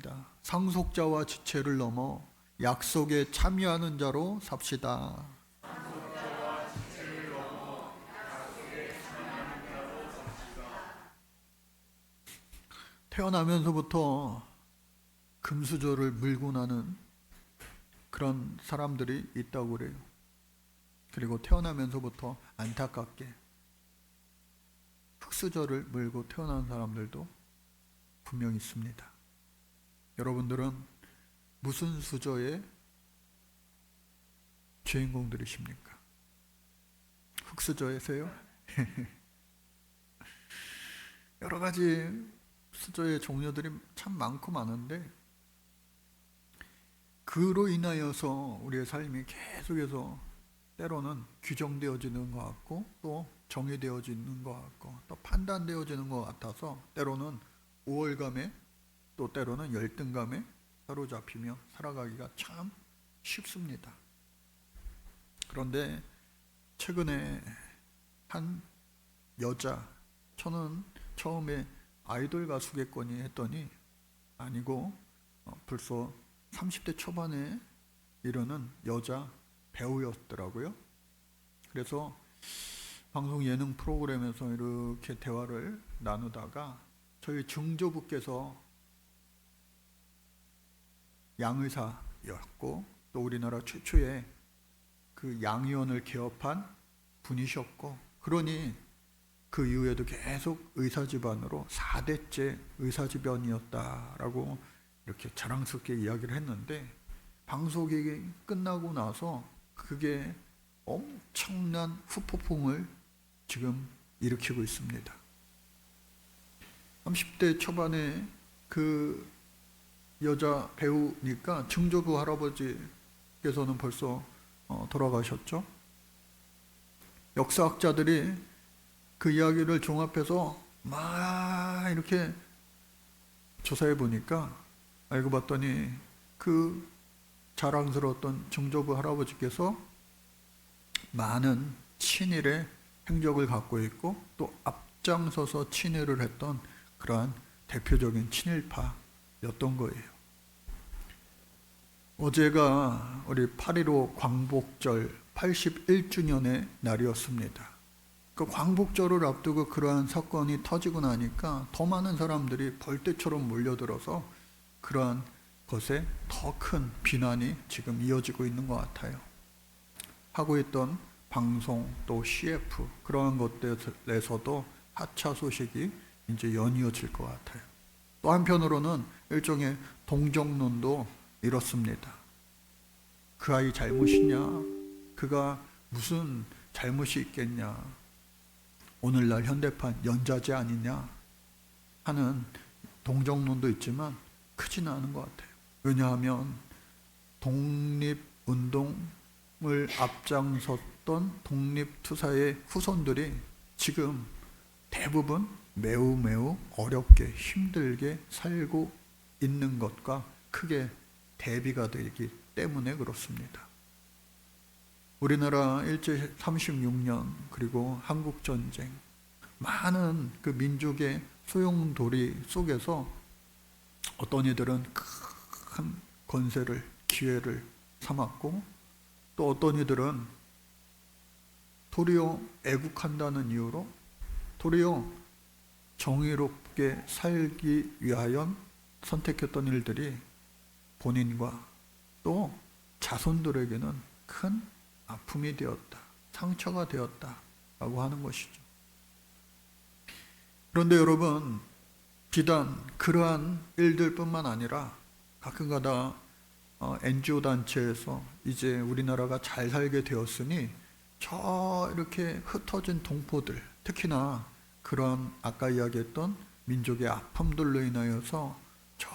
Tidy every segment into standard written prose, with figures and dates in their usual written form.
있습니다. 상속자와 지체를 넘어 약속에 참여하는 자로 삽시다. 태어나면서부터 금수저를 물고 나는 그런 사람들이 있다고 그래요. 그리고 태어나면서부터 안타깝게 흙수저를 물고 태어난 사람들도 분명히 있습니다. 여러분들은 무슨 수저의 주인공들이십니까? 흙수저에서요? 여러 가지 수저의 종류들이 참 많고 많은데, 그로 인하여서 우리의 삶이 계속해서 때로는 규정되어지는 것 같고, 또 정의되어지는 것 같고, 또 판단되어지는 것 같아서 때로는 우월감에, 또 때로는 열등감에 사로잡히며 살아가기가 참 쉽습니다. 그런데 최근에 한 여자, 저는 처음에 아이돌 가수겠거니 했더니 아니고 벌써 30대 초반에 이르는 여자 배우였더라고요. 그래서 방송 예능 프로그램에서 이렇게 대화를 나누다가 저희 증조부께서 양의사였고, 또 우리나라 최초의 그 양의원을 개업한 분이셨고, 그러니 그 이후에도 계속 의사 집안으로 4대째 의사 집안이었다라고 이렇게 자랑스럽게 이야기를 했는데, 방송이 끝나고 나서 그게 엄청난 후폭풍을 지금 일으키고 있습니다. 30대 초반에 그 여자 배우니까 증조부 할아버지께서는 벌써 돌아가셨죠. 역사학자들이 그 이야기를 종합해서 막 이렇게 조사해 보니까 알고 봤더니 그 자랑스러웠던 증조부 할아버지께서 많은 친일의 행적을 갖고 있고, 또 앞장서서 친일을 했던 그러한 대표적인 친일파였던 거예요. 어제가 우리 8.15 광복절 81주년의 날이었습니다. 그 광복절을 앞두고 그러한 사건이 터지고 나니까 더 많은 사람들이 벌떼처럼 몰려들어서 그러한 것에 더 큰 비난이 지금 이어지고 있는 것 같아요. 하고 있던 방송, 또 CF, 그러한 것들에서도 하차 소식이 이제 연이어질 것 같아요. 또 한편으로는 일종의 동정론도 이렇습니다. 그 아이 잘못이냐? 그가 무슨 잘못이 있겠냐? 오늘날 현대판 연좌제 아니냐? 하는 동정론도 있지만 크지는 않은 것 같아요. 왜냐하면 독립운동을 앞장섰던 독립투사의 후손들이 지금 대부분 매우 어렵게 힘들게 살고 있는 것과 크게 대비가 되기 때문에 그렇습니다. 우리나라 일제 36년, 그리고 한국전쟁, 많은 그 민족의 소용돌이 속에서 어떤 이들은 큰 권세를, 기회를 삼았고, 또 어떤 이들은 도리어 애국한다는 이유로 도리어 정의롭게 살기 위하여 선택했던 일들이 본인과 또 자손들에게는 큰 아픔이 되었다, 상처가 되었다라고 하는 것이죠. 그런데 여러분, 비단 그러한 일들뿐만 아니라 가끔가다 NGO 단체에서 이제 우리나라가 잘 살게 되었으니 저 이렇게 흩어진 동포들, 특히나 그런 아까 이야기했던 민족의 아픔들로 인하여서 저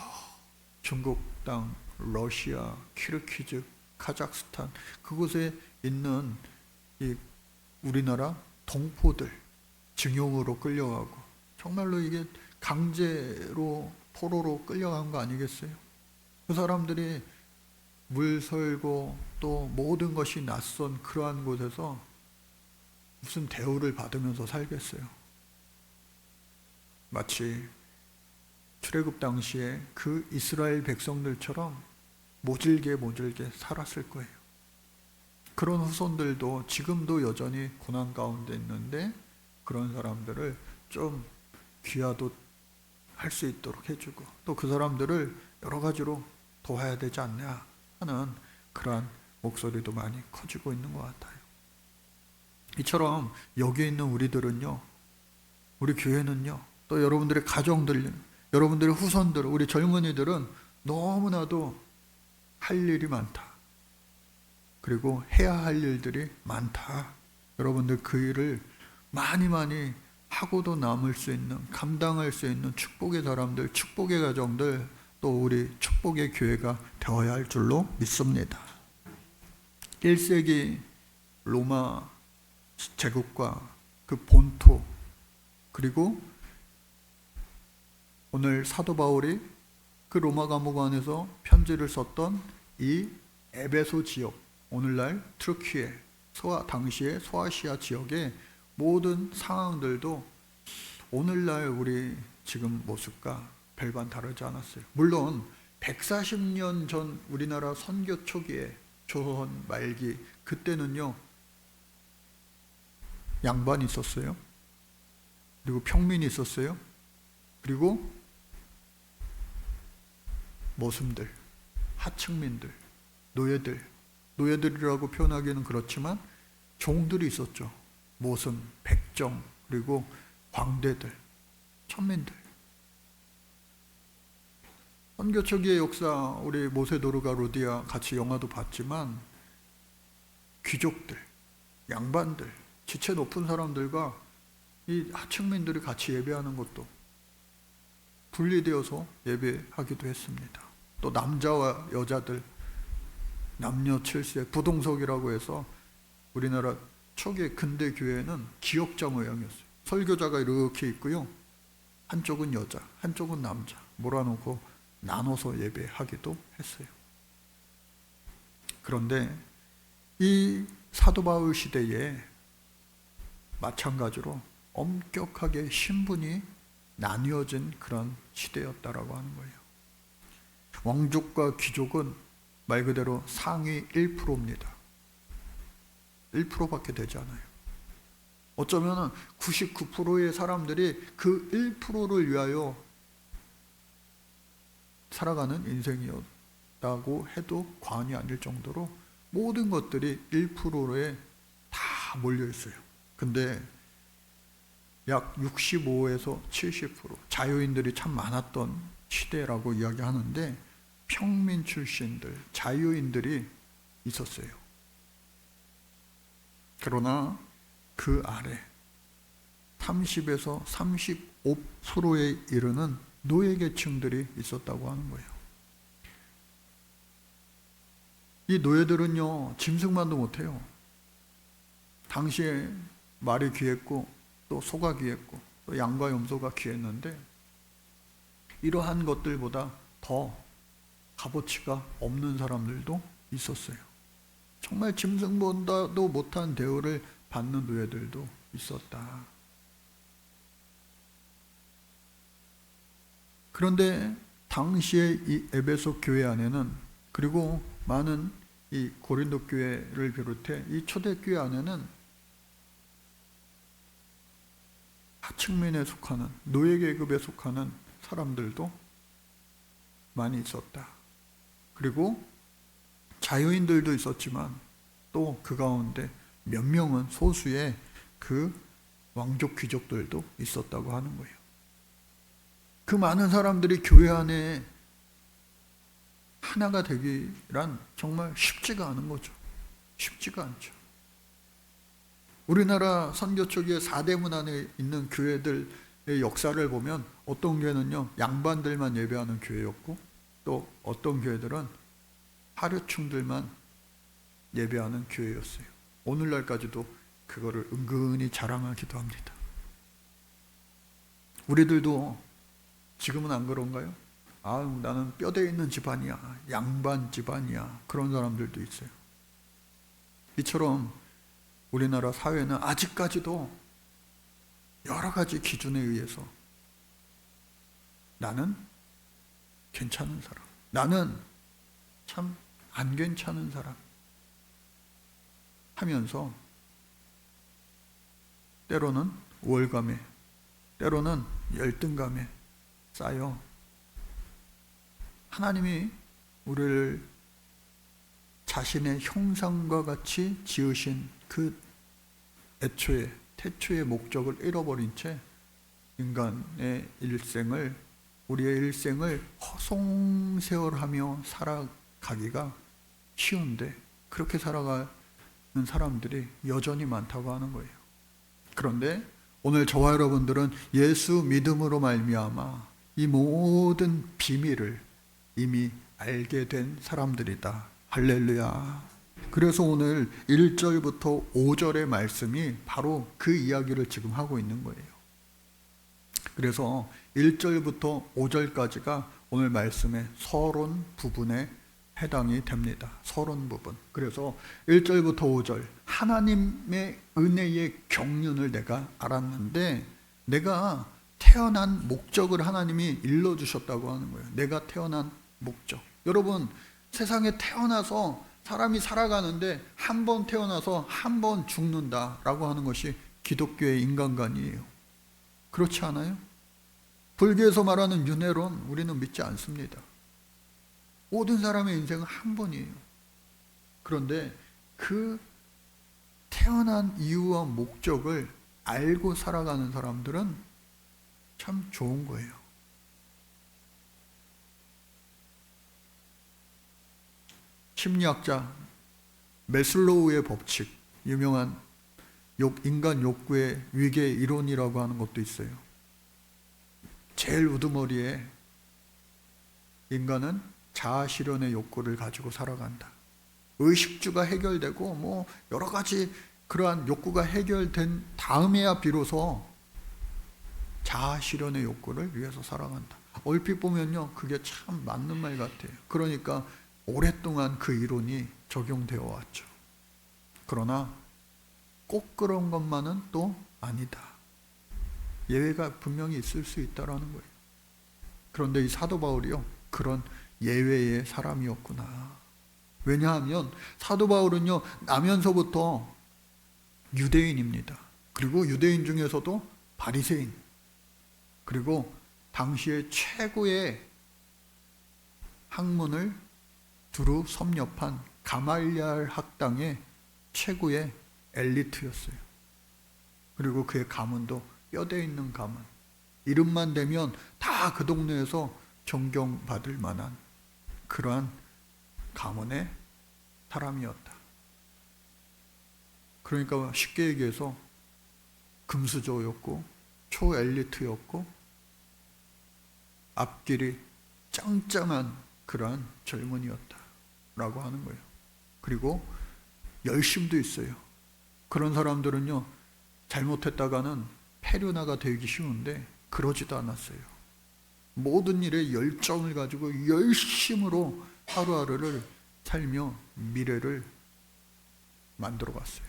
중국 땅, 러시아, 키르키즈, 카자흐스탄, 그곳에 있는 이 우리나라 동포들 징용으로 끌려가고, 정말로 이게 강제로 포로로 끌려간 거 아니겠어요? 그 사람들이 물설고 또 모든 것이 낯선 그러한 곳에서 무슨 대우를 받으면서 살겠어요? 마치 출애굽 당시에 그 이스라엘 백성들처럼 모질게 살았을 거예요. 그런 후손들도 지금도 여전히 고난 가운데 있는데 그런 사람들을 좀 귀화도 할 수 있도록 해주고 또 그 사람들을 여러 가지로 도와야 되지 않냐 하는 그러한 목소리도 많이 커지고 있는 것 같아요. 이처럼 여기 있는 우리들은요, 우리 교회는요, 또 여러분들의 가정들, 여러분들의 후손들, 우리 젊은이들은 너무나도 할 일이 많다. 그리고 해야 할 일들이 많다. 여러분들 그 일을 많이 하고도 남을 수 있는, 감당할 수 있는 축복의 사람들, 축복의 가정들, 또 우리 축복의 교회가 되어야 할 줄로 믿습니다. 1세기 로마 제국과 그 본토, 그리고 오늘 사도 바울이 그 로마 감옥 안에서 편지를 썼던 이 에베소 지역, 오늘날 트르키에, 당시의 소아시아 지역의 모든 상황들도 오늘날 우리 지금 모습과 별반 다르지 않았어요. 물론 140년 전 우리나라 선교 초기에 조선 말기 그때는요, 양반이 있었어요. 그리고 평민이 있었어요. 그리고 모슴들, 하층민들, 노예들이라고 표현하기는 그렇지만 종들이 있었죠. 모슴, 백정, 그리고 광대들, 천민들. 선교 초기의 역사, 우리 모세도르가 루디아 같이 영화도 봤지만 귀족들, 양반들, 지체 높은 사람들과 이 하층민들이 같이 예배하는 것도 분리되어서 예배하기도 했습니다. 또 남자와 여자들, 남녀 7세, 부동석이라고 해서 우리나라 초기 근대 교회는 기역자 모양이었어요. 설교자가 이렇게 있고요, 한쪽은 여자, 한쪽은 남자 몰아놓고 나눠서 예배하기도 했어요. 그런데 이 사도 바울 시대에 마찬가지로 엄격하게 신분이 나뉘어진 그런 시대였다라고 하는 거예요. 왕족과 귀족은 말 그대로 상위 1%입니다. 1%밖에 되지 않아요. 어쩌면 99%의 사람들이 그 1%를 위하여 살아가는 인생이었다고 해도 과언이 아닐 정도로 모든 것들이 1%에 다 몰려 있어요. 근데 약 65에서 70% 자유인들이 참 많았던 시대라고 이야기하는데 평민 출신들, 자유인들이 있었어요. 그러나 그 아래 30에서 35%에 이르는 노예계층들이 있었다고 하는 거예요. 이 노예들은요, 짐승만도 못해요. 당시에 말이 귀했고 또 소가 귀했고 또 양과 염소가 귀했는데 이러한 것들보다 더 값어치가 없는 사람들도 있었어요. 정말 짐승보다도 못한 대우를 받는 노예들도 있었다. 그런데 당시에 이 에베소 교회 안에는, 그리고 많은 이 고린도 교회를 비롯해 이 초대교회 안에는 하층민에 속하는, 노예 계급에 속하는 사람들도 많이 있었다. 그리고 자유인들도 있었지만 또 그 가운데 몇 명은 소수의 그 왕족 귀족들도 있었다고 하는 거예요. 그 많은 사람들이 교회 안에 하나가 되기란 정말 쉽지가 않은 거죠. 쉽지가 않죠. 우리나라 선교 초기에 4대문 안에 있는 교회들의 역사를 보면 어떤 교회는요, 양반들만 예배하는 교회였고 또 어떤 교회들은 하류층들만 예배하는 교회였어요. 오늘날까지도 그거를 은근히 자랑하기도 합니다. 우리들도 지금은 안 그런가요? 나는 뼈대 있는 집안이야, 양반 집안이야, 그런 사람들도 있어요. 이처럼 우리나라 사회는 아직까지도 여러 가지 기준에 의해서 나는 괜찮은 사람, 나는 참 안 괜찮은 사람 하면서 때로는 우월감에, 때로는 열등감에 쌓여 하나님이 우리를 자신의 형상과 같이 지으신 그 애초에 태초의 목적을 잃어버린 채 인간의 일생을, 우리의 일생을 허송세월하며 살아가기가 쉬운데 그렇게 살아가는 사람들이 여전히 많다고 하는 거예요. 그런데 오늘 저와 여러분들은 예수 믿음으로 말미암아 이 모든 비밀을 이미 알게 된 사람들이다. 할렐루야. 그래서 오늘 1절부터 5절의 말씀이 바로 그 이야기를 지금 하고 있는 거예요. 그래서 1절부터 5절까지가 오늘 말씀의 서론 부분에 해당이 됩니다. 서론 부분. 그래서 1절부터 5절, 하나님의 은혜의 경륜을 내가 알았는데 내가 태어난 목적을 하나님이 일러주셨다고 하는 거예요. 내가 태어난 목적. 여러분, 세상에 태어나서 사람이 살아가는데 한 번 태어나서 한 번 죽는다라고 하는 것이 기독교의 인간관이에요. 그렇지 않아요? 불교에서 말하는 윤회론 우리는 믿지 않습니다. 모든 사람의 인생은 한 번이에요. 그런데 그 태어난 이유와 목적을 알고 살아가는 사람들은 참 좋은 거예요. 심리학자 메슬로우의 법칙, 유명한 인간 욕구의 위계 이론이라고 하는 것도 있어요. 제일 우두머리에 인간은 자아 실현의 욕구를 가지고 살아간다. 의식주가 해결되고 뭐 여러 가지 그러한 욕구가 해결된 다음에야 비로소 자아 실현의 욕구를 위해서 살아간다. 얼핏 보면요, 그게 참 맞는 말 같아요. 그러니까 오랫동안 그 이론이 적용되어 왔죠. 그러나 꼭 그런 것만은 또 아니다. 예외가 분명히 있을 수 있다라는 거예요. 그런데 이 사도 바울이요, 그런 예외의 사람이었구나. 왜냐하면 사도 바울은요, 나면서부터 유대인입니다. 그리고 유대인 중에서도 바리새인, 그리고 당시의 최고의 학문을 두루 섭렵한 가말리알 학당의 최고의 엘리트였어요. 그리고 그의 가문도 뼈대 있는 가문, 이름만 대면 다 그 동네에서 존경받을 만한 그러한 가문의 사람이었다. 그러니까 쉽게 얘기해서 금수저였고 초엘리트였고 앞길이 짱짱한 그러한 젊은이였다라고 하는 거예요. 그리고 열심도 있어요. 그런 사람들은요, 잘못했다가는 폐륜화가 되기 쉬운데 그러지도 않았어요. 모든 일에 열정을 가지고 열심으로 하루하루를 살며 미래를 만들어 갔어요.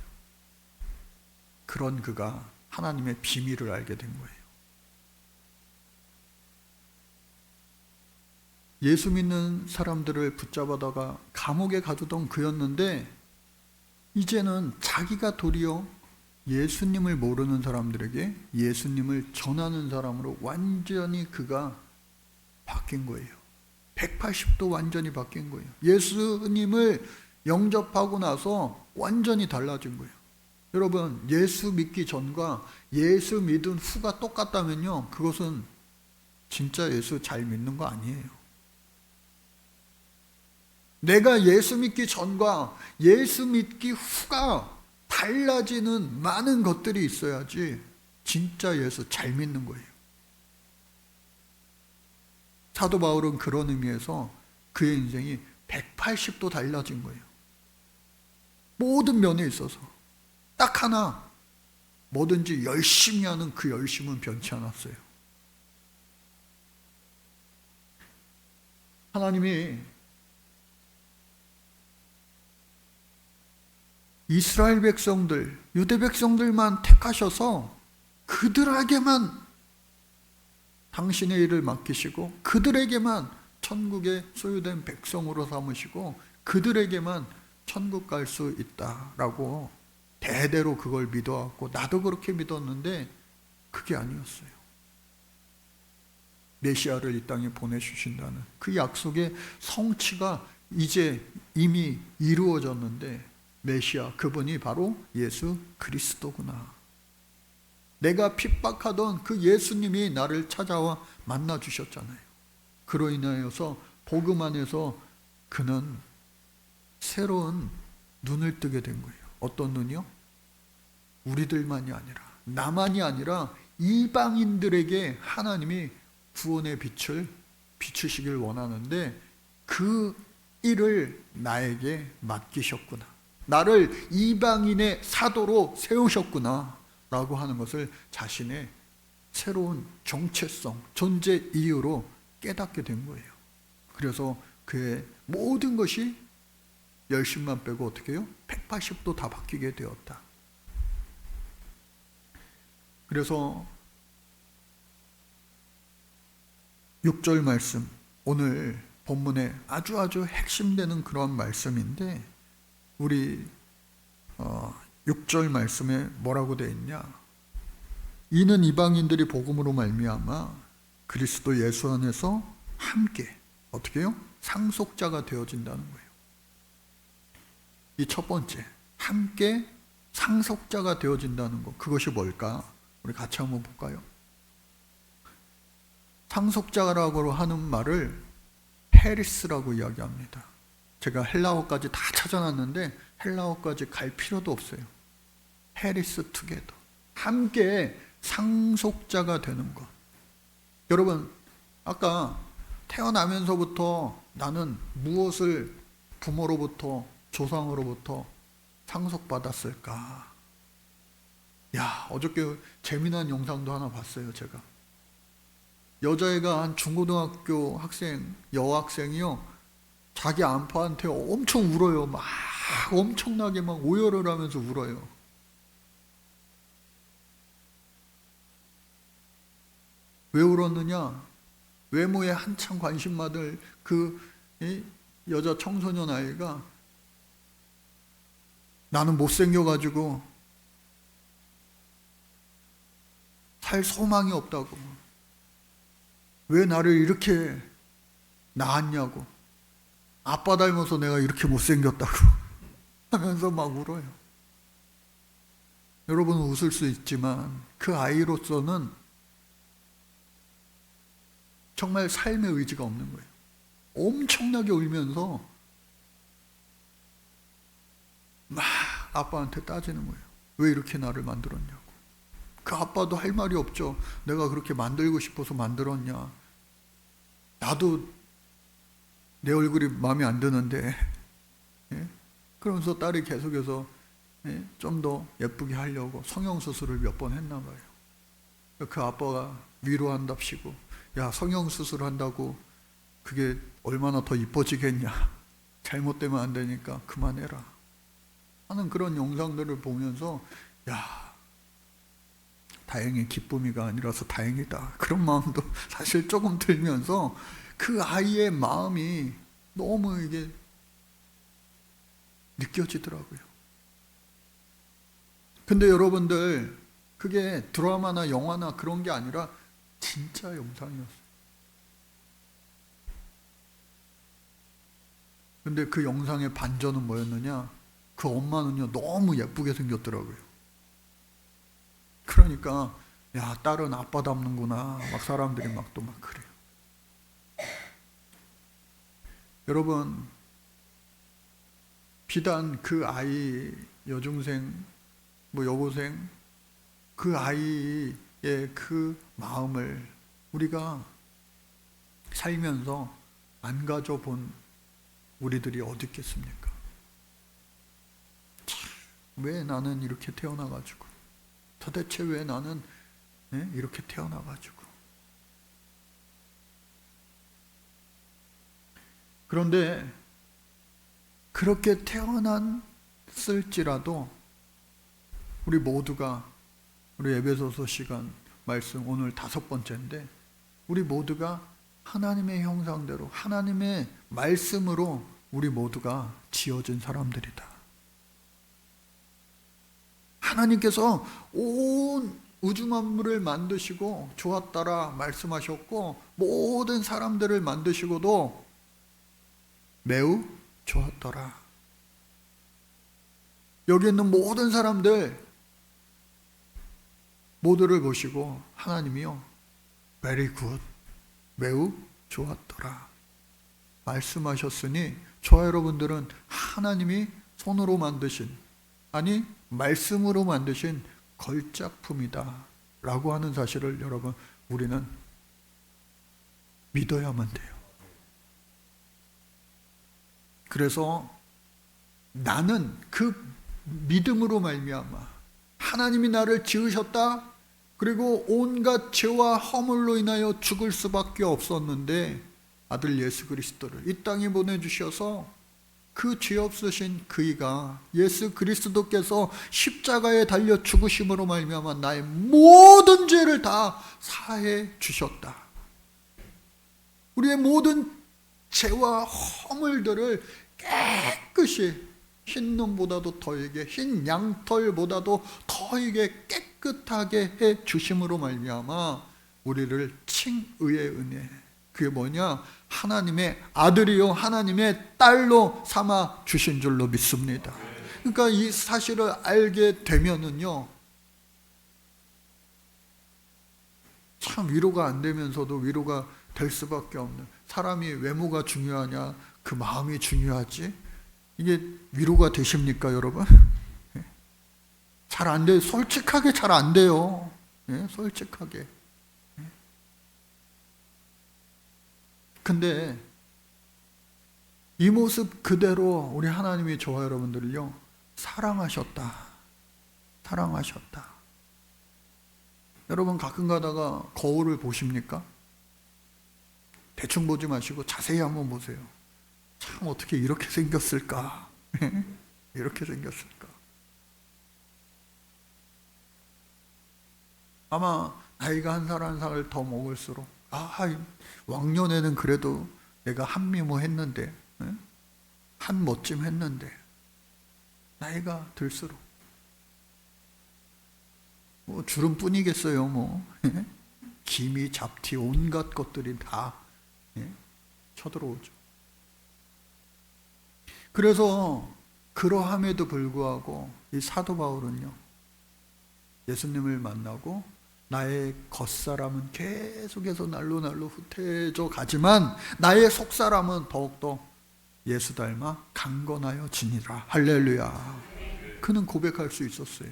그런 그가 하나님의 비밀을 알게 된 거예요. 예수 믿는 사람들을 붙잡아다가 감옥에 가두던 그였는데 이제는 자기가 도리어 예수님을 모르는 사람들에게 예수님을 전하는 사람으로 완전히 그가 바뀐 거예요. 180도 완전히 바뀐 거예요. 예수님을 영접하고 나서 완전히 달라진 거예요. 여러분, 예수 믿기 전과 예수 믿은 후가 똑같다면요, 그것은 진짜 예수 잘 믿는 거 아니에요. 내가 예수 믿기 전과 예수 믿기 후가 달라지는 많은 것들이 있어야지 진짜 예수 잘 믿는 거예요. 사도 바울은 그런 의미에서 그의 인생이 180도 달라진 거예요. 모든 면에 있어서 딱 하나, 뭐든지 열심히 하는 그 열심은 변치 않았어요. 하나님이 이스라엘 백성들, 유대 백성들만 택하셔서 그들에게만 당신의 일을 맡기시고 그들에게만 천국의 소유된 백성으로 삼으시고 그들에게만 천국 갈 수 있다라고 대대로 그걸 믿어왔고, 나도 그렇게 믿었는데 그게 아니었어요. 메시아를 이 땅에 보내주신다는 그 약속의 성취가 이제 이미 이루어졌는데, 메시아, 그분이 바로 예수 그리스도구나. 내가 핍박하던 그 예수님이 나를 찾아와 만나 주셨잖아요. 그로 인하여서 복음 안에서 그는 새로운 눈을 뜨게 된 거예요. 어떤 눈이요? 우리들만이 아니라, 나만이 아니라 이방인들에게 하나님이 구원의 빛을 비추시길 원하는데 그 일을 나에게 맡기셨구나. 나를 이방인의 사도로 세우셨구나 라고 하는 것을 자신의 새로운 정체성, 존재 이유로 깨닫게 된 거예요. 그래서 그의 모든 것이 열심만 빼고 어떻게 해요? 180도 다 바뀌게 되었다. 그래서 6절 말씀, 오늘 본문에 아주 핵심되는 그런 말씀인데, 우리 6절 말씀에 뭐라고 되어 있냐? 이는 이방인들이 복음으로 말미암아 그리스도 예수 안에서 함께 어떻게 해요? 상속자가 되어진다는 거예요. 이 첫 번째, 함께 상속자가 되어진다는 것, 그것이 뭘까? 우리 같이 한번 볼까요? 상속자라고 하는 말을 페리스라고 이야기합니다. 제가 헬라어까지 다 찾아놨는데 헬라어까지 갈 필요도 없어요. 페리스 투게더, 함께 상속자가 되는 것. 여러분, 아까 태어나면서부터 나는 무엇을 부모로부터, 조상으로부터 상속받았을까? 야, 어저께 재미난 영상도 하나 봤어요. 제가 여자애가 한 중고등학교 학생, 여학생이요, 자기 아빠한테 엄청 울어요. 막 엄청나게 막 오열을 하면서 울어요. 왜 울었느냐? 외모에 한참 관심 받을 그 여자 청소년 아이가 나는 못생겨가지고 살 소망이 없다고, 왜 나를 이렇게 낳았냐고, 아빠 닮아서 내가 이렇게 못생겼다고 하면서 막 울어요. 여러분은 웃을 수 있지만 그 아이로서는 정말 삶의 의지가 없는 거예요. 엄청나게 울면서 막 아빠한테 따지는 거예요. 왜 이렇게 나를 만들었냐고. 그 아빠도 할 말이 없죠. 내가 그렇게 만들고 싶어서 만들었냐. 나도 내 얼굴이 마음에 안 드는데. 예? 그러면서 딸이 계속해서 좀 더 예쁘게 하려고 성형수술을 몇 번 했나 봐요. 그 아빠가 위로한답시고, 야, 성형수술 한다고 그게 얼마나 더 이뻐지겠냐. 잘못되면 안 되니까 그만해라 하는 그런 영상들을 보면서, 야, 다행히 기쁨이가 아니라서 다행이다, 그런 마음도 사실 조금 들면서 그 아이의 마음이 너무 이게 느껴지더라고요. 근데 여러분들, 그게 드라마나 영화나 그런 게 아니라 진짜 영상이었어요. 근데 그 영상의 반전은 뭐였느냐? 그 엄마는요, 너무 예쁘게 생겼더라고요. 그러니까, 야, 딸은 아빠 닮는구나, 막 사람들이 막 또 막 그래요. 여러분, 비단 그 아이, 여중생, 뭐 여고생, 그 아이의 그 마음을 우리가 살면서 안 가져본 우리들이 어디 있겠습니까? 왜 나는 이렇게 태어나가지고, 도대체 왜 나는 이렇게 태어나가지고. 그런데 그렇게 태어났을지라도 우리 모두가, 우리 에베소서 시간 말씀 오늘 5번째인데, 우리 모두가 하나님의 형상대로 하나님의 말씀으로 우리 모두가 지어진 사람들이다. 하나님께서 온 우주 만물을 만드시고 좋았더라 말씀하셨고, 모든 사람들을 만드시고도 매우 좋았더라. 여기 있는 모든 사람들 모두를 보시고 하나님이요, very good, 매우 좋았더라 말씀하셨으니, 저와 여러분들은 하나님이 손으로 만드신, 아니 말씀으로 만드신 걸작품이다 라고 하는 사실을 여러분, 우리는 믿어야만 돼요. 그래서 나는 그 믿음으로 말미암아 하나님이 나를 지으셨다, 그리고 온갖 죄와 허물로 인하여 죽을 수밖에 없었는데 아들 예수 그리스도를 이 땅에 보내주셔서 그 죄 없으신 그이가, 예수 그리스도께서 십자가에 달려 죽으심으로 말미암아 나의 모든 죄를 다 사해 주셨다. 우리의 모든 죄와 허물들을 깨끗이 흰 눈보다도 더하게, 흰 양털보다도 더하게 깨끗하게 해 주심으로 말미암아 우리를 칭의의 은혜, 그게 뭐냐? 하나님의 아들이요 하나님의 딸로 삼아 주신 줄로 믿습니다. 그러니까 이 사실을 알게 되면은요, 참 위로가 안 되면서도 위로가 될 수밖에 없는, 사람이 외모가 중요하냐 그 마음이 중요하지, 이게 위로가 되십니까 여러분? 잘 안 돼요. 솔직하게 잘 안 돼요. 솔직하게. 근데 이 모습 그대로 우리 하나님이 저와 여러분들을요 사랑하셨다. 사랑하셨다. 여러분 가끔 가다가 거울을 보십니까? 대충 보지 마시고 자세히 한번 보세요. 참 어떻게 이렇게 생겼을까? 이렇게 생겼을까? 아마 나이가 한 살 한 살 더 먹을수록, 왕년에는 그래도 내가 한미모 했는데, 한 멋짐 했는데, 나이가 들수록 뭐 주름뿐이겠어요. 뭐 기미, 잡티, 온갖 것들이 다 쳐들어오죠. 그래서 그러함에도 불구하고 이 사도 바울은요, 예수님을 만나고 나의 겉사람은 계속해서 날로 후퇴져 가지만 나의 속사람은 더욱더 예수 닮아 강건하여 지니라. 할렐루야. 그는 고백할 수 있었어요.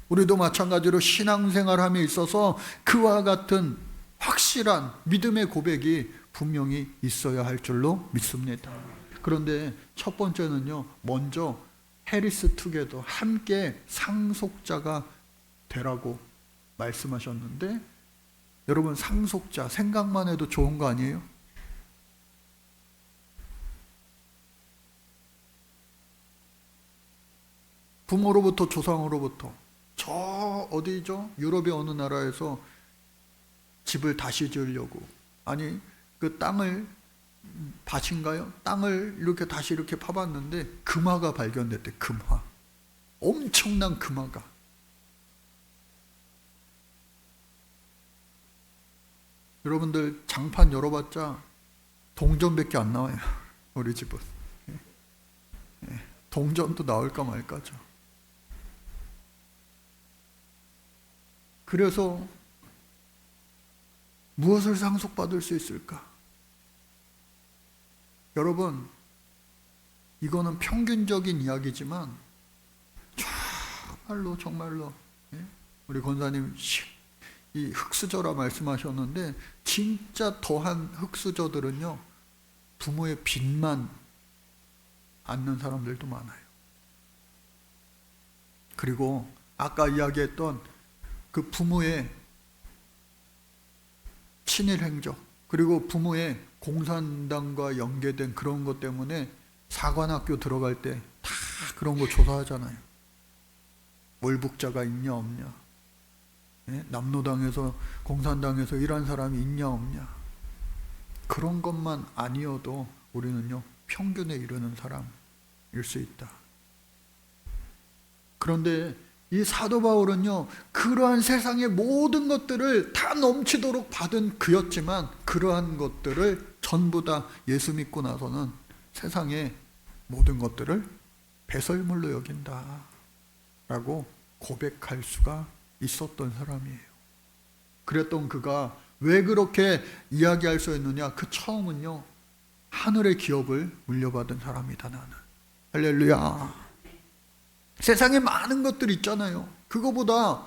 우리도 마찬가지로 신앙생활함에 있어서 그와 같은 확실한 믿음의 고백이 분명히 있어야 할 줄로 믿습니다. 그런데 첫 번째는요, 먼저 해리스 투게더, 함께 상속자가 되라고 말씀하셨는데, 여러분 상속자 생각만 해도 좋은 거 아니에요? 부모로부터 조상으로부터, 저 어디죠? 유럽의 어느 나라에서 집을 다시 지으려고, 아니 그 땅을, 밭인가요? 땅을 이렇게 다시 이렇게 파봤는데 금화가 발견됐대. 금화, 엄청난 금화가. 여러분들 장판 열어봤자 동전밖에 안 나와요. 우리 집은 동전도 나올까 말까죠. 그래서 무엇을 상속받을 수 있을까? 여러분, 이거는 평균적인 이야기지만 정말로 우리 권사님 이 흙수저라 말씀하셨는데, 진짜 더한 흙수저들은요 부모의 빚만 안는 사람들도 많아요. 그리고 아까 이야기했던 그 부모의 친일 행적, 그리고 부모의 공산당과 연계된 그런 것 때문에 사관학교 들어갈 때 다 그런 거 조사하잖아요. 월북자가 있냐 없냐, 남로당에서 공산당에서 일한 사람이 있냐 없냐, 그런 것만 아니어도 우리는요, 평균에 이르는 사람일 수 있다. 그런데 이 사도 바울은요, 그러한 세상의 모든 것들을 다 넘치도록 받은 그였지만 그러한 것들을 전부 다 예수 믿고 나서는 세상의 모든 것들을 배설물로 여긴다 라고 고백할 수가 있었던 사람이에요. 그랬던 그가 왜 그렇게 이야기할 수 있느냐? 그 처음은요, 하늘의 기업을 물려받은 사람이다 나는. 할렐루야. 세상에 많은 것들 있잖아요. 그거보다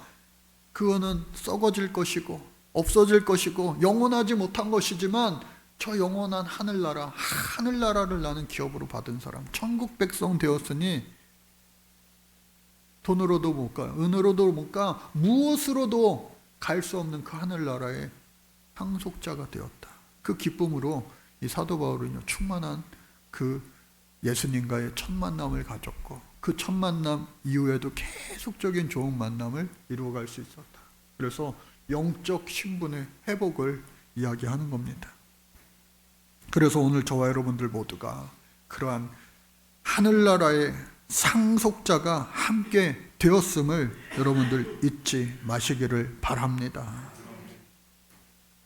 그거는 썩어질 것이고 없어질 것이고 영원하지 못한 것이지만 저 영원한 하늘나라를 나는 기업으로 받은 사람, 천국 백성 되었으니 돈으로도 못 가, 은으로도 못 가, 무엇으로도 갈 수 없는 그 하늘나라의 상속자가 되었다. 그 기쁨으로 이 사도 바울은요, 충만한 그 예수님과의 첫 만남을 가졌고 그 첫 만남 이후에도 계속적인 좋은 만남을 이루어갈 수 있었다. 그래서 영적 신분의 회복을 이야기하는 겁니다. 그래서 오늘 저와 여러분들 모두가 그러한 하늘나라의 상속자가 함께 되었음을 여러분들 잊지 마시기를 바랍니다.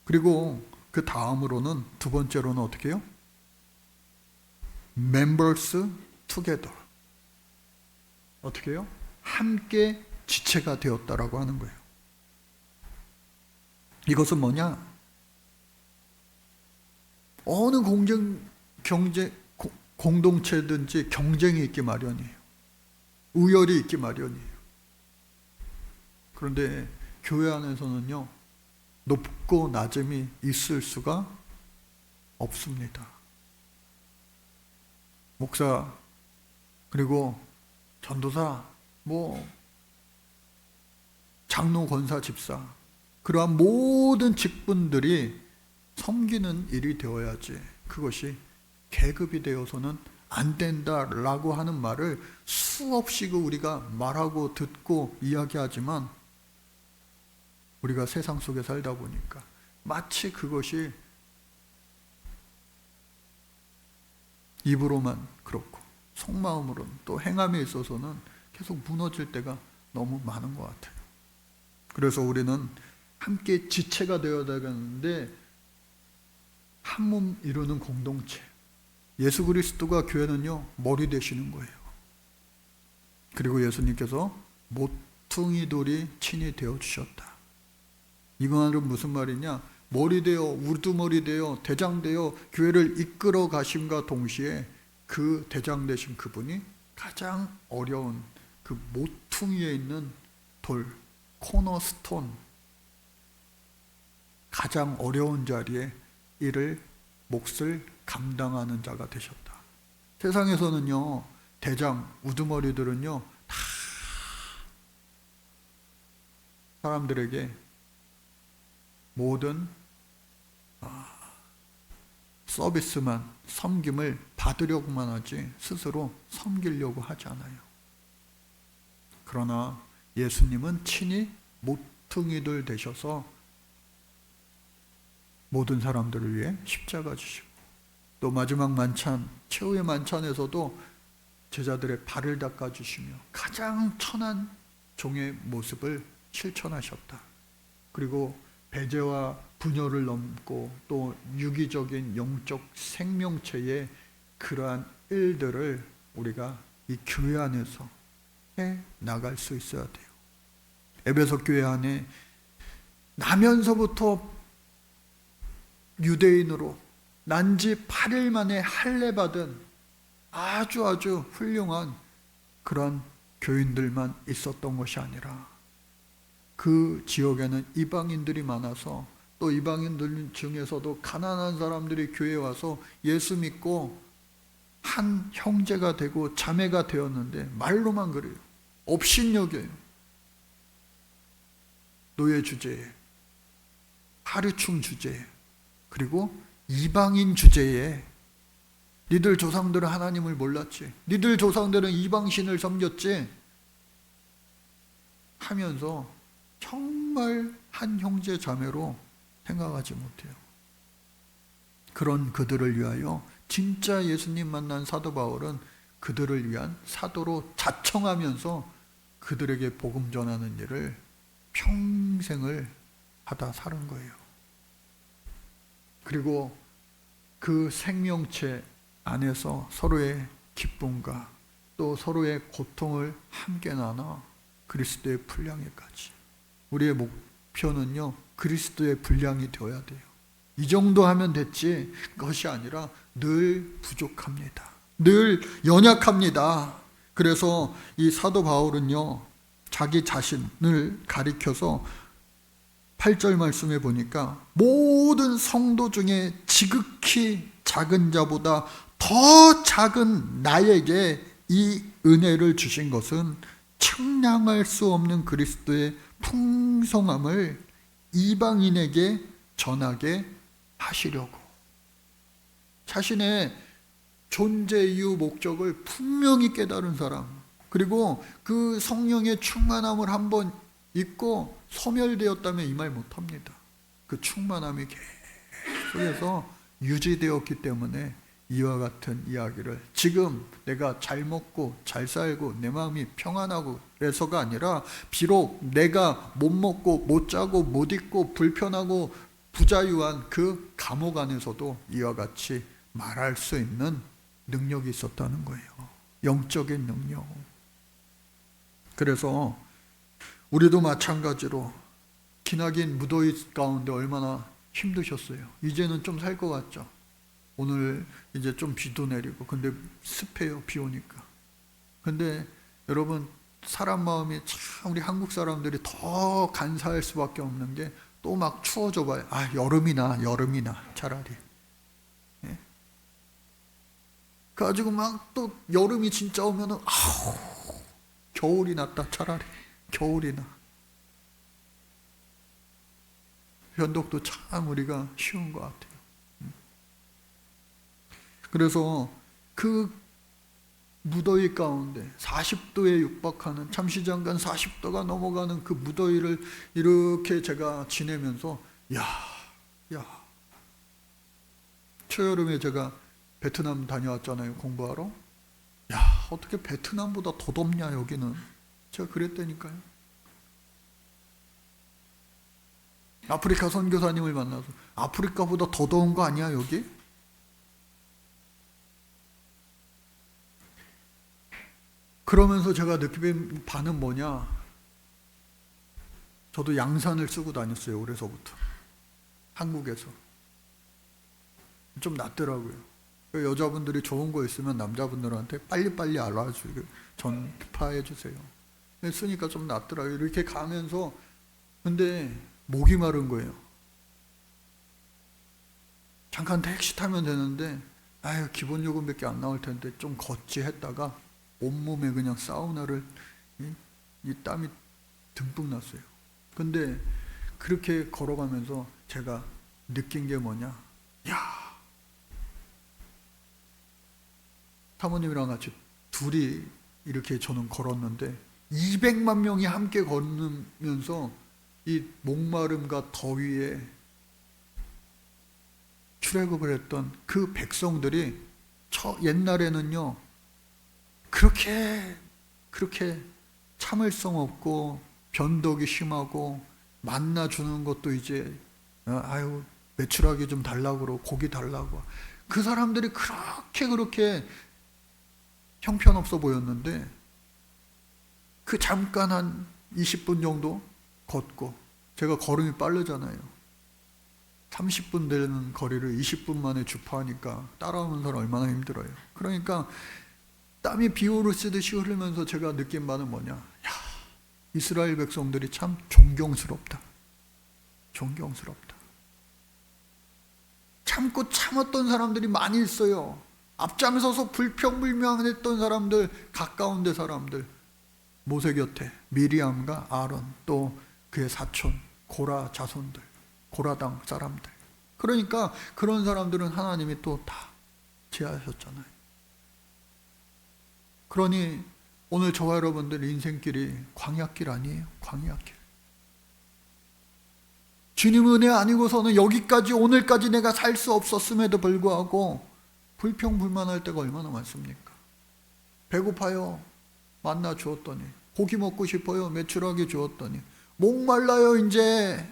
그리고 그 다음으로는 두 번째로는 어떻게 해요? Members together. 어떻게 해요? 함께 지체가 되었다라고 하는 거예요. 이것은 뭐냐? 어느 공동체든지 경쟁이 있기 마련이에요. 우열이 있기 마련이에요. 그런데 교회 안에서는요, 높고 낮음이 있을 수가 없습니다. 목사, 그리고 전도사, 장로, 권사, 집사, 그러한 모든 직분들이 섬기는 일이 되어야지 그것이 계급이 되어서는 안 된다라고 하는 말을 수없이 우리가 말하고 듣고 이야기하지만 우리가 세상 속에 살다 보니까 마치 그것이 입으로만 그렇고 속마음으로는 또 행함에 있어서는 계속 무너질 때가 너무 많은 것 같아요. 그래서 우리는 함께 지체가 되어야 되는데 한 몸 이루는 공동체, 예수 그리스도가 교회는요 머리 되시는 거예요. 그리고 예수님께서 모퉁이 돌이 친히 되어주셨다. 이거는 무슨 말이냐? 머리 되어, 우두머리 되어, 대장 되어 교회를 이끌어 가심과 동시에 그 대장 되신 그분이 가장 어려운 그 모퉁이에 있는 돌, 코너스톤, 가장 어려운 자리에 이를 몫을 감당하는 자가 되셨다. 세상에서는요, 대장, 우두머리들은요, 다 사람들에게 모든 서비스만, 섬김을 받으려고만 하지 스스로 섬기려고 하지 않아요. 그러나 예수님은 친히 모퉁이들 되셔서 모든 사람들을 위해 십자가 지시고 또 마지막 만찬, 최후의 만찬에서도 제자들의 발을 닦아주시며 가장 천한 종의 모습을 실천하셨다. 그리고 배제와 분열을 넘고 또 유기적인 영적 생명체의 그러한 일들을 우리가 이 교회 안에서 해 나갈 수 있어야 돼요. 에베소 교회 안에 나면서부터 유대인으로 난지 8일 만에 할례받은 아주 훌륭한 그런 교인들만 있었던 것이 아니라 그 지역에는 이방인들이 많아서 또 이방인들 중에서도 가난한 사람들이 교회에 와서 예수 믿고 한 형제가 되고 자매가 되었는데 말로만 그래요. 업신여겨요. 노예 주제에, 하류충 주제에, 그리고 이방인 주제에 니들 조상들은 하나님을 몰랐지, 니들 조상들은 이방신을 섬겼지 하면서 정말 한 형제 자매로 생각하지 못해요. 그런 그들을 위하여 진짜 예수님 만난 사도 바울은 그들을 위한 사도로 자청하면서 그들에게 복음 전하는 일을 평생을 하다 살은 거예요. 그리고 그 생명체 안에서 서로의 기쁨과 또 서로의 고통을 함께 나눠 그리스도의 분량에까지. 우리의 목표는요, 그리스도의 분량이 되어야 돼요. 이 정도 하면 됐지, 그것이 아니라 늘 부족합니다. 늘 연약합니다. 그래서 이 사도 바울은요, 자기 자신을 가리켜서 8절 말씀에 보니까 모든 성도 중에 지극히 작은 자보다 더 작은 나에게 이 은혜를 주신 것은 측량할 수 없는 그리스도의 풍성함을 이방인에게 전하게 하시려고. 자신의 존재 이유 목적을 분명히 깨달은 사람, 그리고 그 성령의 충만함을 한번 잊고 소멸되었다면 이 말 못합니다. 그 충만함이 계속해서 유지되었기 때문에 이와 같은 이야기를, 지금 내가 잘 먹고 잘 살고 내 마음이 평안하고 그래서가 아니라 비록 내가 못 먹고 못 자고 못 입고 불편하고 부자유한 그 감옥 안에서도 이와 같이 말할 수 있는 능력이 있었다는 거예요. 영적인 능력. 그래서 우리도 마찬가지로 기나긴 무더위 가운데 얼마나 힘드셨어요. 이제는 좀 살 것 같죠. 오늘 이제 좀 비도 내리고, 근데 습해요, 비 오니까. 근데 여러분, 사람 마음이 참, 우리 한국 사람들이 더 간사할 수밖에 없는 게, 또 막 추워져 봐요. 아, 여름이나 차라리. 예? 그래가지고 막 또 여름이 진짜 오면은, 아우, 겨울이 낫다, 차라리. 겨울이나. 현독도 참 우리가 쉬운 것 같아요. 그래서 그 무더위 가운데 40도에 육박하는, 잠시잠깐 40도가 넘어가는 그 무더위를 이렇게 제가 지내면서 야 초여름에 제가 베트남 다녀왔잖아요, 공부하러. 야, 어떻게 베트남보다 더 덥냐 여기는. 제가 그랬다니까요. 아프리카 선교사님을 만나서 아프리카보다 더 더운 거 아니야 여기? 그러면서 제가 느낀 바는 뭐냐, 저도 양산을 쓰고 다녔어요, 올해서부터. 한국에서 좀 낫더라고요. 여자분들이 좋은 거 있으면 남자분들한테 빨리빨리 알아주고 전파해 주세요. 쓰니까 좀 낫더라고요. 이렇게 가면서. 근데 목이 마른 거예요. 잠깐 택시 타면 되는데, 아유, 기본 요금밖에 안 나올 텐데 좀 걷지 했다가 온몸에 그냥 사우나를, 이 땀이 듬뿍 났어요. 근데 그렇게 걸어가면서 제가 느낀 게 뭐냐, 야, 사모님이랑 같이 둘이 이렇게 저는 걸었는데 200만 명이 함께 걸으면서 이 목마름과 더위에 출애굽을 했던 그 백성들이 옛날에는요, 그렇게 참을성 없고 변덕이 심하고 만나 주는 것도 이제 아유, 메추라기 좀 달라고 그러고 고기 달라고, 그 사람들이 그렇게 형편없어 보였는데, 그 잠깐 한 20분 정도 걷고, 제가 걸음이 빠르잖아요. 30분 되는 거리를 20분 만에 주파하니까 따라오는 사람 얼마나 힘들어요. 그러니까 땀이 비오르시듯이 흐르면서 제가 느낀 바는 뭐냐, 야, 이스라엘 백성들이 참 존경스럽다. 참고 참았던 사람들이 많이 있어요. 앞장서서 불평불명했던 사람들, 가까운 데 사람들, 모세 곁에 미리암과 아론, 또 그의 사촌 고라 자손들, 고라당 사람들. 그러니까 그런 사람들은 하나님이 또 다 제하셨잖아요. 그러니 오늘 저와 여러분들 인생길이 광야길 아니에요? 광야길. 주님 은혜 아니고서는 여기까지 오늘까지 내가 살 수 없었음에도 불구하고 불평불만할 때가 얼마나 많습니까? 배고파요. 만나 주었더니. 고기 먹고 싶어요. 메추라기 주었더니. 목말라요 이제.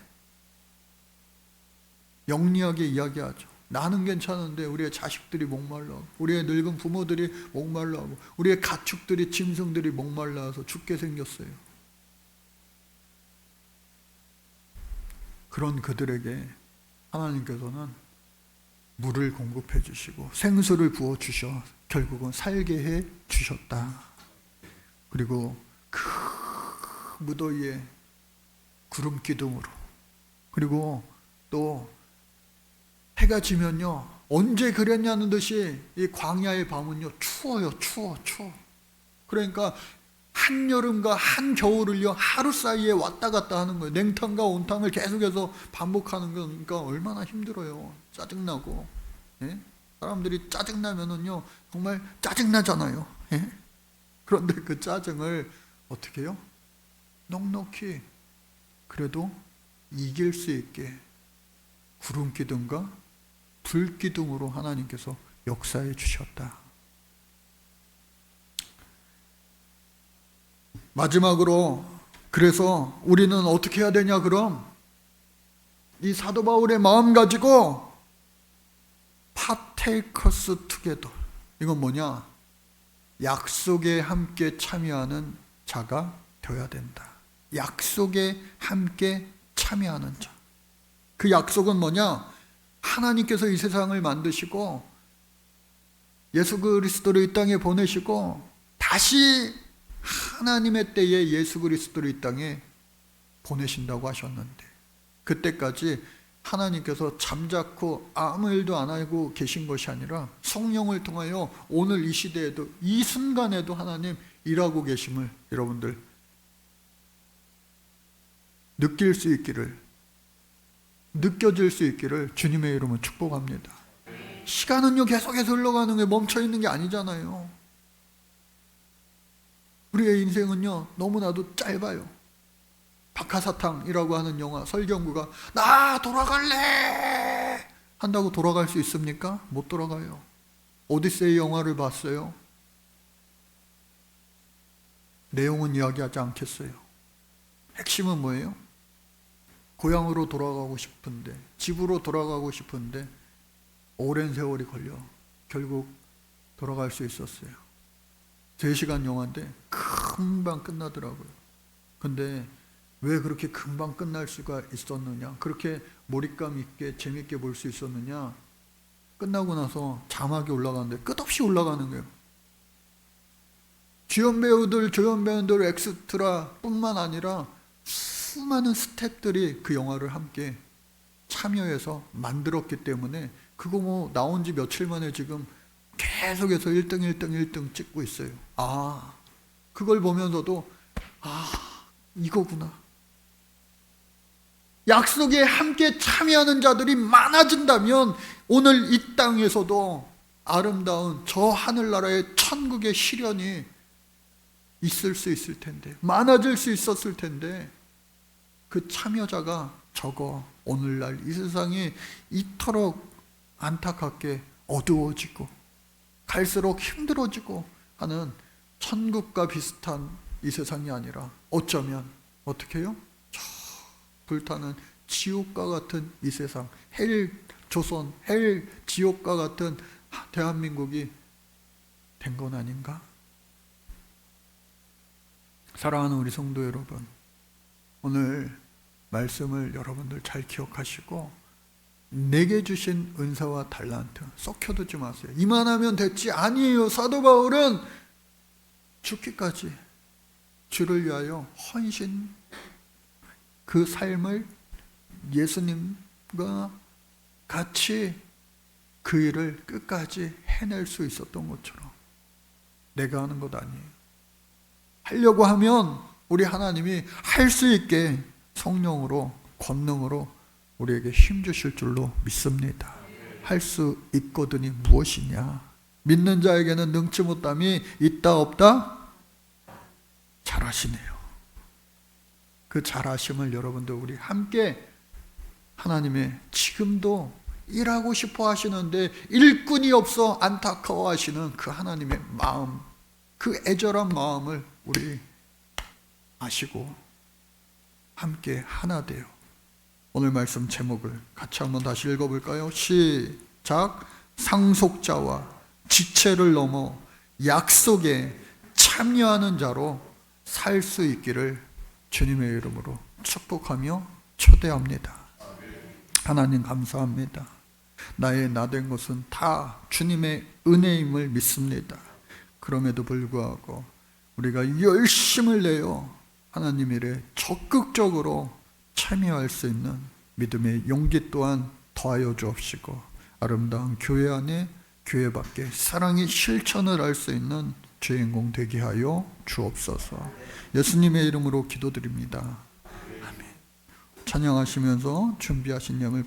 영리하게 이야기하죠. 나는 괜찮은데 우리의 자식들이 목말라하고, 우리의 늙은 부모들이 목말라하고, 우리의 가축들이, 짐승들이 목말라서 죽게 생겼어요. 그런 그들에게 하나님께서는 물을 공급해 주시고 생수를 부어 주셔 결국은 살게 해 주셨다. 그리고 그 무더위에 구름 기둥으로, 그리고 또 해가 지면요, 언제 그랬냐는 듯이 이 광야의 밤은요 추워요. 추워. 그러니까 한여름과 한겨울을요 하루 사이에 왔다 갔다 하는 거예요. 냉탕과 온탕을 계속해서 반복하는 거니까 얼마나 힘들어요. 짜증나고. 예? 사람들이 짜증나면은요 정말 짜증나잖아요. 예? 그런데 그 짜증을 어떻게 해요? 넉넉히 그래도 이길 수 있게 구름 기둥과 불 기둥으로 하나님께서 역사해 주셨다. 마지막으로 그래서 우리는 어떻게 해야 되냐? 그럼 이 사도 바울의 마음 가지고 partakers together, 이건 뭐냐? 약속에 함께 참여하는 자가 되어야 된다. 약속에 함께 참여하는 자. 그 약속은 뭐냐? 하나님께서 이 세상을 만드시고 예수 그리스도를 이 땅에 보내시고 다시 하나님의 때에 예수 그리스도를 이 땅에 보내신다고 하셨는데, 그때까지 하나님께서 잠자코 아무 일도 안 하고 계신 것이 아니라 성령을 통하여 오늘 이 시대에도, 이 순간에도 하나님 일하고 계심을 여러분들 느낄 수 있기를, 느껴질 수 있기를 주님의 이름으로 축복합니다. 시간은요 계속해서 흘러가는 게 멈춰있는 게 아니잖아요. 우리의 인생은요 너무나도 짧아요. 박하사탕이라고 하는 영화, 설경구가 나 돌아갈래 한다고 돌아갈 수 있습니까? 못 돌아가요. 오디세이 영화를 봤어요. 내용은 이야기하지 않겠어요. 핵심은 뭐예요? 고향으로 돌아가고 싶은데, 집으로 돌아가고 싶은데 오랜 세월이 걸려 결국 돌아갈 수 있었어요. 3시간 영화인데 금방 끝나더라고요. 근데 왜 그렇게 금방 끝날 수가 있었느냐, 그렇게 몰입감 있게 재밌게 볼 수 있었느냐, 끝나고 나서 자막이 올라가는데 끝없이 올라가는 거예요. 주연 배우들, 조연 배우들, 엑스트라 뿐만 아니라 수많은 스태프들이 그 영화를 함께 참여해서 만들었기 때문에 그거 뭐 나온 지 며칠 만에 지금 계속해서 1등 찍고 있어요. 아, 그걸 보면서도 이거구나. 약속에 함께 참여하는 자들이 많아진다면 오늘 이 땅에서도 아름다운 저 하늘나라의 천국의 시련이 있을 수 있을 텐데, 많아질 수 있었을 텐데, 그 참여자가 적어 오늘날 이 세상이 이토록 안타깝게 어두워지고 갈수록 힘들어지고 하는 천국과 비슷한 이 세상이 아니라 어쩌면 어떻게 해요? 저 불타는 지옥과 같은 이 세상, 헬 조선, 헬 지옥과 같은 대한민국이 된 건 아닌가? 사랑하는 우리 성도 여러분, 오늘 말씀을 여러분들 잘 기억하시고 내게 주신 은사와 달란트 썩혀두지 마세요. 이만하면 됐지. 아니에요. 사도 바울은 죽기까지 주를 위하여 헌신, 그 삶을 예수님과 같이 그 일을 끝까지 해낼 수 있었던 것처럼 내가 하는 것 아니에요. 하려고 하면 우리 하나님이 할 수 있게 성령으로, 권능으로 우리에게 힘 주실 줄로 믿습니다. 할 수 있거든이 무엇이냐? 믿는 자에게는 능치 못함이 있다 없다? 잘하시네요. 그 잘하심을 여러분들 우리 함께 하나님의 지금도 일하고 싶어 하시는데 일꾼이 없어 안타까워 하시는 그 하나님의 마음, 그 애절한 마음을 우리 아시고 함께 하나 되어 오늘 말씀 제목을 같이 한번 다시 읽어볼까요? 시작. 상속자와 지체를 넘어 약속에 참여하는 자로 살 수 있기를 주님의 이름으로 축복하며 초대합니다. 하나님 감사합니다. 나의 나된 것은 다 주님의 은혜임을 믿습니다. 그럼에도 불구하고 우리가 열심을 내어 하나님 일에 적극적으로 참여할 수 있는 믿음의 용기 또한 더하여 주옵시고 아름다운 교회 안에 교회 밖에 사랑의 실천을 할 수 있는 주인공 되게 하여 주옵소서. 예수님의 이름으로 기도드립니다. 아멘. 찬양하시면서 준비하신 양을